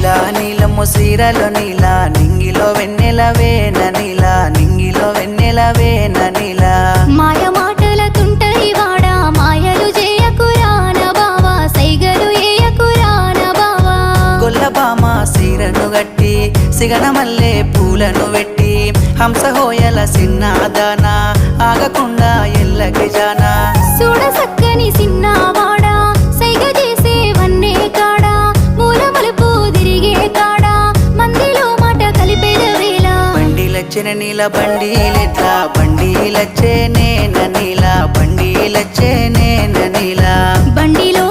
నీలా నీలము సీరలో నీలా నింగిలో వెన్నెలవేన నీలా నింగిలో వెన్నెలవేన నీలా మాయ మాటల తుంటరి వాడా మాయలు చేయకురాన బావా సైగలు ఏయకురాన బావా గొల్లబామ సీరను గట్టి సిగన మల్లె పూలను వెట్టి హంసహోయల సిన్నాదాన ఆగకుండా ఎల్లకి జానా చూడ సక్కని సిన్నవాడా సైగ చేసే వన్నే కాడా మూల మలుపు తిరిగే కాడా మందిలో మాట కలిపేద వేళ బండిలచ్చిన నీల బండిలెట్లా బండిలచ్చే నేన నీల బండిలచ్చే నేన నీల బండిలో